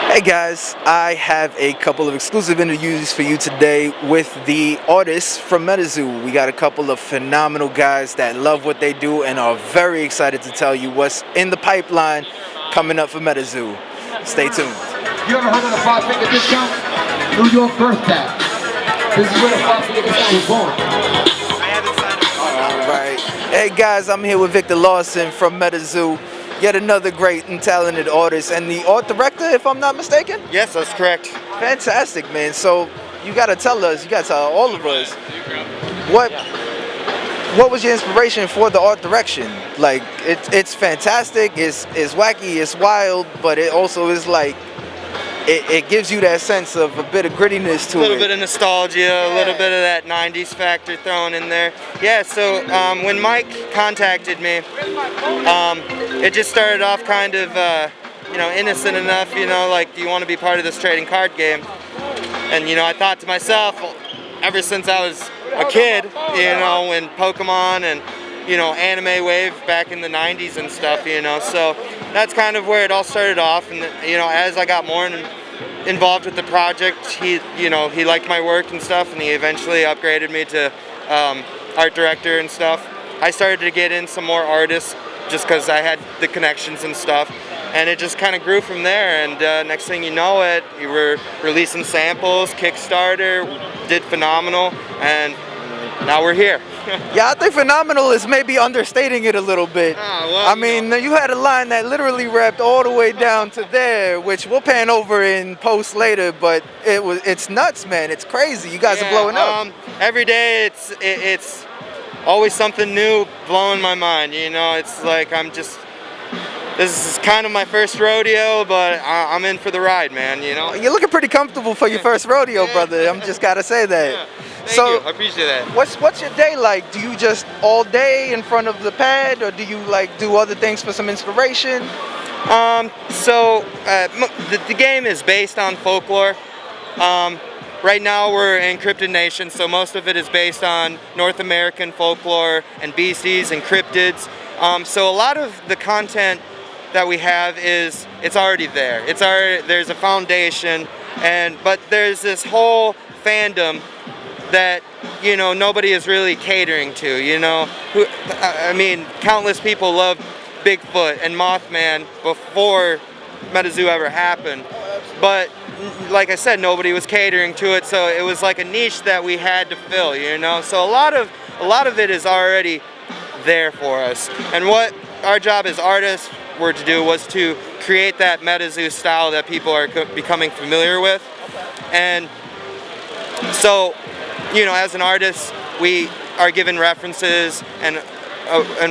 Hey guys, I have a couple of exclusive interviews for you today with the artists from Metazoo. We got a couple of phenomenal guys that love what they do and are very excited to tell you what's in the pipeline coming up for Metazoo. Stay tuned. You ever heard of the 5-figure discount? New York birth tax. This is where the 5-figure discount was born. Alright. Hey guys, I'm here with Victor Larson from Metazoo. Yet another great and talented artist and the art director, if I'm not mistaken? Yes, that's correct. Fantastic, man. So you gotta tell us, you gotta tell all of us, what was your inspiration for the art direction? Like, it's fantastic, it's wacky, it's wild, but it also is like, it gives you that sense of a bit of grittiness to it. A little bit of nostalgia, a little bit of that 90s factor thrown in there. Yeah, so when Mike contacted me, it just started off kind of, innocent enough, like, do you want to be part of this trading card game? And, I thought to myself, ever since I was a kid, when Pokemon and, anime wave back in the 90s and stuff, so that's kind of where it all started off. And, as I got more involved with the project, he liked my work and stuff, and he eventually upgraded me to art director and stuff. I started to get in some more artists just because I had the connections and stuff, and it just kind of grew from there. And next thing you know it, we were releasing samples, Kickstarter, did phenomenal, and now we're here. Yeah, I think phenomenal is maybe understating it a little bit. I mean, you had a line that literally wrapped all the way down to there, which we'll pan over in post later, but it's nuts, man. It's crazy. You guys are blowing up. Every day it's always something new blowing my mind, it's like this is kind of my first rodeo, but I'm in for the ride, man, You're looking pretty comfortable for your first rodeo, brother. I'm just gotta say that. Yeah. Thank you. I appreciate that. What's your day like? Do you just all day in front of the pad, or do you like do other things for some inspiration? The game is based on folklore. Right now we're in Cryptid Nation, so most of it is based on North American folklore and beasties and cryptids. So a lot of the content that we have it's already there. There's a foundation, but there's this whole fandom that nobody is really catering to. Countless people loved Bigfoot and Mothman before Metazoo ever happened, but like I said, nobody was catering to it, so it was like a niche that we had to fill. So a lot of it is already there for us, and what our job as artists were to do was to create that Metazoo style that people are becoming familiar with. And so as an artist, we are given references and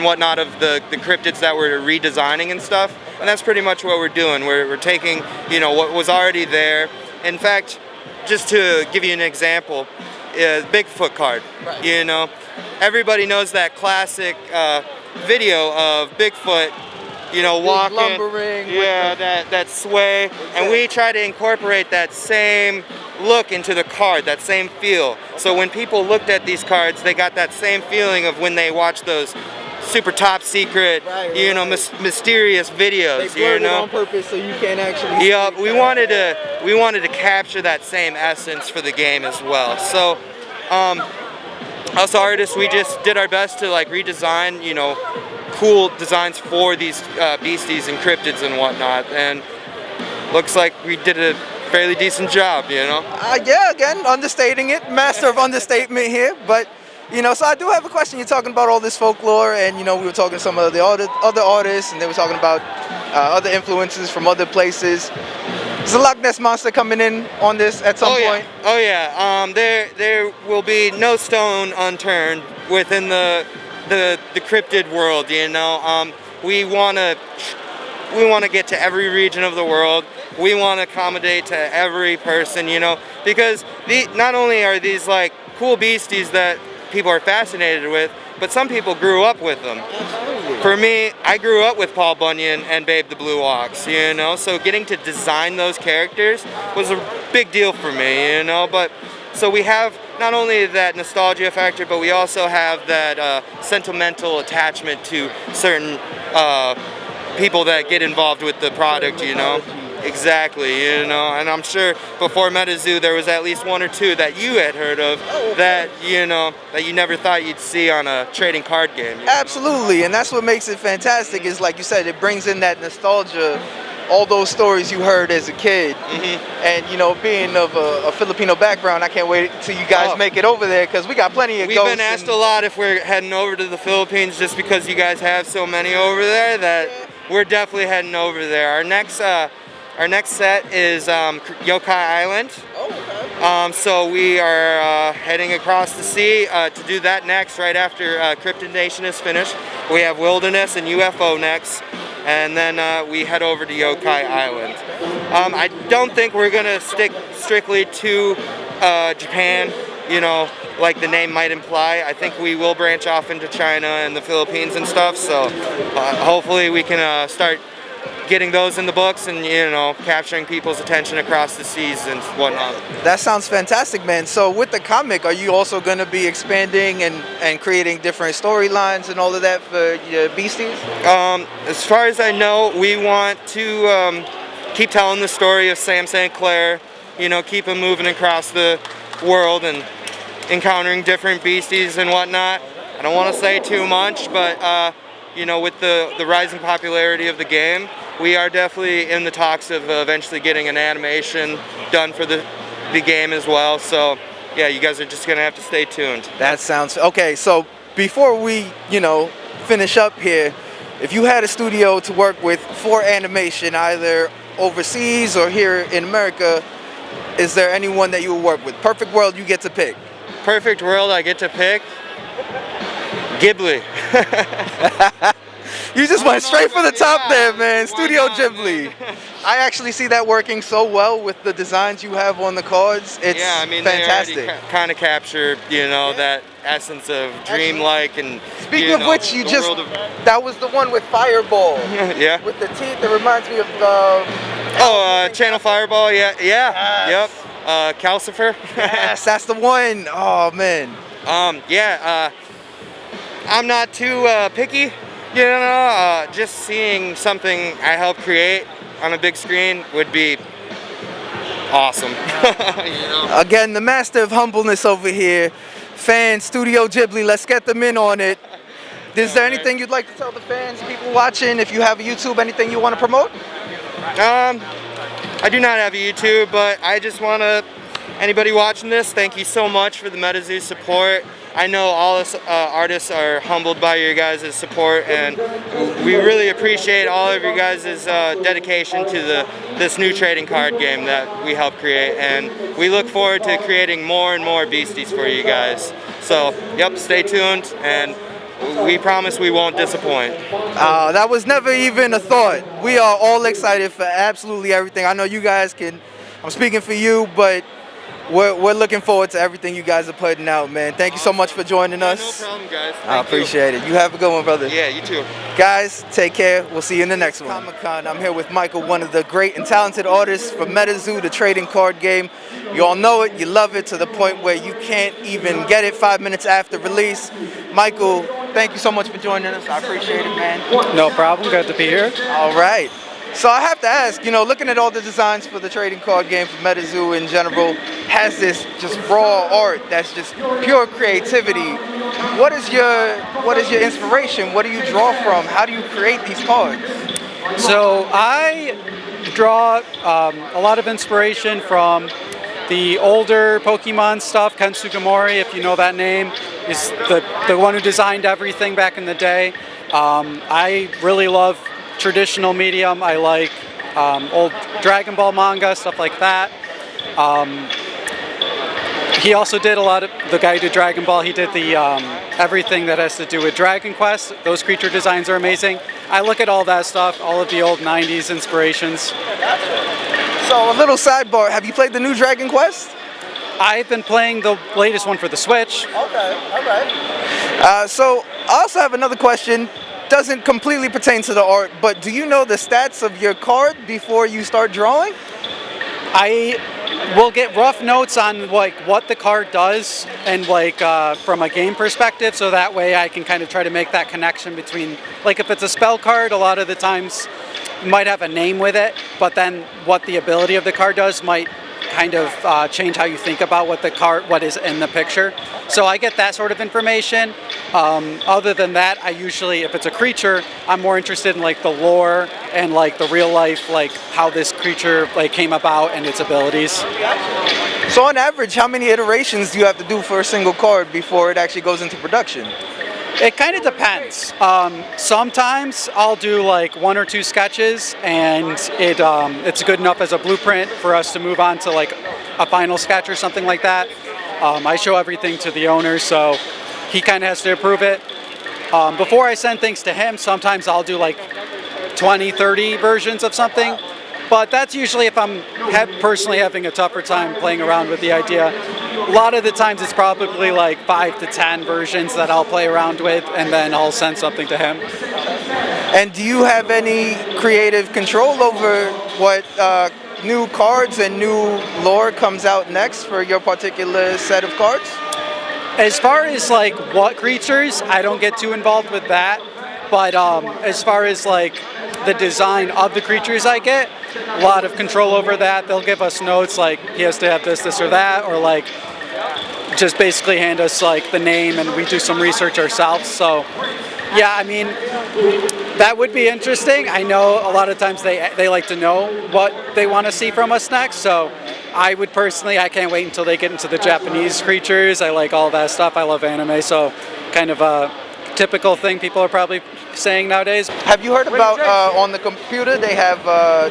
whatnot of the cryptids that we're redesigning and stuff, and that's pretty much what we're doing. We're taking what was already there. In fact, just to give you an example, Bigfoot card. Right. Everybody knows that classic video of Bigfoot, walking, lumbering, that sway, and we try to incorporate that same look into the card, that same feel. So when people looked at these cards, they got that same feeling of when they watched those super top secret, mysterious videos. They blurred it on purpose so you can't actually. Yeah, we wanted to capture that same essence for the game as well. So, us artists, we just did our best to redesign, cool designs for these beasties and cryptids and whatnot, and looks like we did a fairly decent job, Yeah, again, understating it, master of understatement here, but so I do have a question. You're talking about all this folklore, and we were talking to some of the other artists, and they were talking about other influences from other places. Is the Loch Ness Monster coming in on this at some point? Oh yeah. There will be no stone unturned within the cryptid world. We want to get to every region of the world. We want to accommodate to every person, because not only are these cool beasties that people are fascinated with, but some people grew up with them. Absolutely. For me, I grew up with Paul Bunyan and Babe the Blue Ox, so getting to design those characters was a big deal for me, but so we have not only that nostalgia factor, but we also have that sentimental attachment to certain people that get involved with the product, Exactly, you know, and I'm sure before Metazoo there was at least one or two that you had heard of that, you know, that you never thought you'd see on a trading card game. Absolutely, and that's what makes it fantastic is, like you said, it brings in that nostalgia, all those stories you heard as a kid. And, you know, being of a Filipino background, I can't wait till you guys make it over there because we got plenty of We've been asked a lot if we're heading over to the Philippines just because you guys have so many over there that we're definitely heading over there. Our next set is Yokai Island. So we are heading across the sea to do that next, right after Cryptid Nation is finished. We have Wilderness and UFO next, and then we head over to Yokai Island. I don't think we're gonna stick strictly to Japan, you know, like the name might imply. I think we will branch off into China and the Philippines and stuff, so hopefully we can start getting those in the books and, you know, capturing people's attention across the seas and whatnot. That sounds fantastic, man. So with the comic, are you also going to be expanding and creating different storylines and all of that for your Beasties? As far as I know, we want to keep telling the story of Sam St. Clair, you know, keep him moving across the world and encountering different beasties and whatnot. I don't want to say too much, but you know, with the rising popularity of the game, we are definitely in the talks of eventually getting an animation done for the game as well. So yeah, you guys are just gonna have to stay tuned. That sounds okay. So before we, you know, finish up here, if you had a studio to work with for animation, either overseas or here in America, is there anyone that you would work with? Perfect world, you get to pick. Perfect world, I get to pick Ghibli. You just went straight for the top there, man. Studio Ghibli. I actually see that working so well with the designs you have on the cards. It's fantastic. They already kind of capture, you know, that essence of dreamlike and. Speaking of which, that was the one with Fireball. Yeah. With the teeth, it reminds me of Channel Fireball. Yeah. Yes. Yep. Calcifer. Yes, that's the one. Oh man. I'm not too picky. You know, just seeing something I helped create on a big screen would be awesome. You know? Again, the master of humbleness over here. Fans, Studio Ghibli, let's get them in on it. Is there anything you'd like to tell the fans, people watching, if you have a YouTube, anything you want to promote? I do not have a YouTube, but I just want to, anybody watching this, thank you so much for the Metazoo support. I know all us artists are humbled by your guys' support, and we really appreciate all of your guys' dedication to this new trading card game that we helped create, and we look forward to creating more and more beasties for you guys. So, yep, stay tuned, and we promise we won't disappoint. That was never even a thought. We are all excited for absolutely everything. I know you guys can, I'm speaking for you, but we're looking forward to everything you guys are putting out, man. Thank you so much for joining us. No problem, guys. I appreciate it. You have a good one, brother. Yeah, you too. Guys, take care. We'll see you in the next one. Comic-Con. I'm here with Michael, one of the great and talented artists from Metazoo, the trading card game. You all know it, you love it to the point where you can't even get it 5 minutes after release. Michael, thank you so much for joining us. I appreciate it, man. No problem. Good to be here. All right. So I have to ask, you know, looking at all the designs for the trading card game for Metazoo in general, has this just raw art that's just pure creativity. What is your inspiration? What do you draw from? How do you create these cards? So I draw a lot of inspiration from the older Pokemon stuff. Ken Sugimori, if you know that name, is the one who designed everything back in the day. I really love traditional medium. I like old Dragon Ball manga, stuff like that. He also did a lot of, the guy who did Dragon Ball, he did the everything that has to do with Dragon Quest. Those creature designs are amazing. I look at all that stuff, all of the old 90s inspirations. So a little sidebar, have you played the new Dragon Quest? I've been playing the latest one for the Switch. Okay, all right. So I also have another question. Doesn't completely pertain to the art, but do you know the stats of your card before you start drawing? I will get rough notes on like what the card does and like from a game perspective, so that way I can kind of try to make that connection between, like if it's a spell card, a lot of the times might have a name with it, but then what the ability of the card does might kind of change how you think about what is in the picture. So I get that sort of information. Other than that, I usually, if it's a creature, I'm more interested in like the lore and like the real life, like how this creature like came about and its abilities. So on average, how many iterations do you have to do for a single card before it actually goes into production? It kind of depends. Sometimes I'll do like 1 or 2 sketches, and it's good enough as a blueprint for us to move on to like a final sketch or something like that. I show everything to the owner, so he kind of has to approve it. Before I send things to him, sometimes I'll do like 20, 30 versions of something. But that's usually if I'm personally having a tougher time playing around with the idea. A lot of the times it's probably like 5 to 10 versions that I'll play around with, and then I'll send something to him. And do you have any creative control over what new cards and new lore comes out next for your particular set of cards? As far as like what creatures, I don't get too involved with that. But as far as like the design of the creatures I get, a lot of control over that. They'll give us notes like he has to have this, this, or that, or like just basically hand us like the name and we do some research ourselves. So yeah, I mean, that would be interesting. I know a lot of times they like to know what they want to see from us next. So I would personally, I can't wait until they get into the Japanese creatures. I like all that stuff. I love anime, so kind of a typical thing people are probably saying nowadays. Have you heard about on the computer they have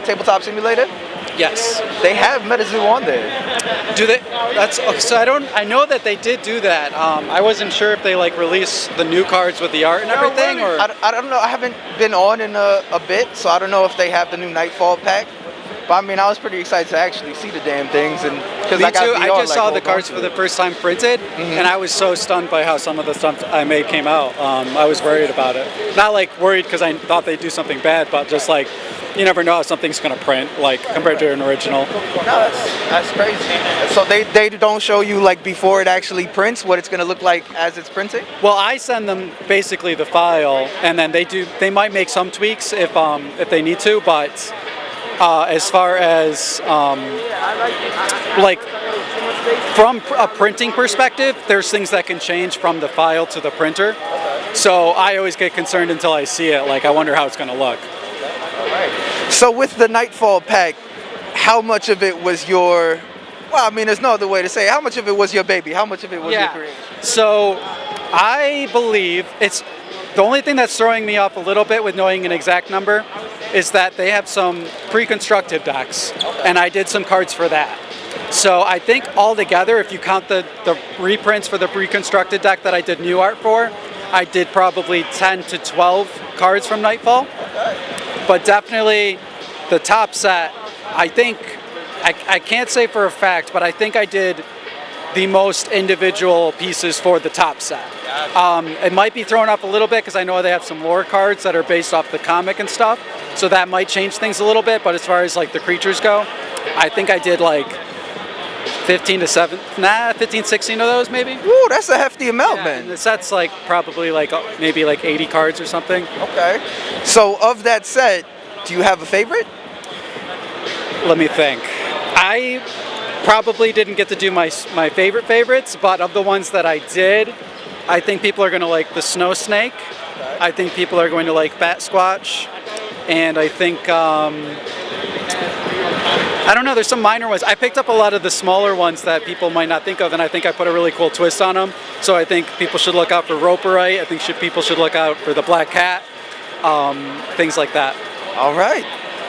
Tabletop Simulator? Yes. They have Metazoo on there. Do they? That's so. I know that they did do that. I wasn't sure if they like released the new cards with the art and everything, or I don't know. I haven't been on in a bit, so I don't know if they have the new Nightfall pack. But I mean, I was pretty excited to actually see the damn things, and because me too. I just saw the cards for the first time printed, and I was so stunned by how some of the stuff I made came out. I was worried about it. Not like worried because I thought they'd do something bad, but just like you never know how something's gonna print, like compared to an original. No, that's crazy. So they don't show you like before it actually prints what it's gonna look like as it's printing? Well, I send them basically the file, and then they might make some tweaks if they need to, but. As far as like from a printing perspective, there's things that can change from the file to the printer. So I always get concerned until I see it. Like I wonder how it's going to look. All right. So with the Nightfall pack, how much of it was your? Well, I mean, there's no other way to say it. How much of it was your baby? How much of it was your creation? So I believe it's. The only thing that's throwing me off a little bit with knowing an exact number is that they have some pre-constructed decks, and I did some cards for that. So I think altogether, if you count the reprints for the pre-constructed deck that I did new art for, I did probably 10 to 12 cards from Nightfall. But definitely the top set, I think, I can't say for a fact, but I think I did the most individual pieces for the top set. It might be thrown up a little bit because I know they have some lore cards that are based off the comic and stuff, so that might change things a little bit, but as far as like the creatures go, I think I did like 15, 16 of those maybe. Ooh, that's a hefty amount, man. And the set's like probably like maybe like 80 cards or something. Okay. So of that set, do you have a favorite? Let me think. I probably didn't get to do my favorites, but of the ones that I did, I think people are going to like the Snow Snake. I think people are going to like Bat Squatch. And I think, I don't know, there's some minor ones. I picked up a lot of the smaller ones that people might not think of, and I think I put a really cool twist on them. So I think people should look out for Roperite. I think people should look out for the Black Cat, things like that. All right.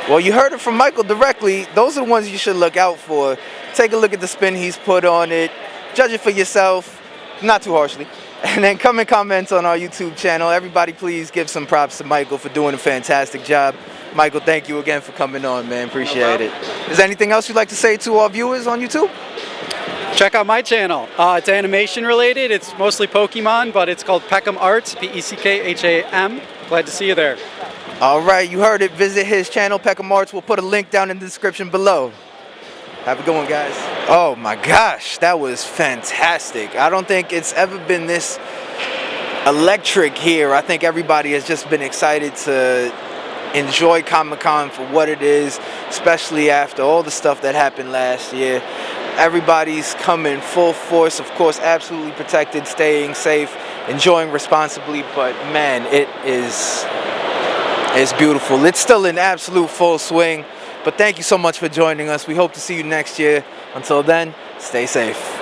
Well, you heard it from Michael directly. Those are the ones you should look out for. Take a look at the spin he's put on it. Judge it for yourself, not too harshly. And then come and comment on our YouTube channel. Everybody, please give some props to Michael for doing a fantastic job. Michael, thank you again for coming on, man. Appreciate it. Is there anything else you'd like to say to our viewers on YouTube? Check out my channel. It's animation related. It's mostly Pokemon, but it's called Peckham Arts, P-E-C-K-H-A-M. Glad to see you there. All right, you heard it. Visit his channel, Peckham Arts. We'll put a link down in the description below. Have a good one, guys. Oh my gosh, that was fantastic. I don't think it's ever been this electric here. I think everybody has just been excited to enjoy Comic-Con for what it is, especially after all the stuff that happened last year. Everybody's coming full force, of course, absolutely protected, staying safe, enjoying responsibly, but man, it's beautiful. It's still in absolute full swing, but thank you so much for joining us. We hope to see you next year. Until then, stay safe.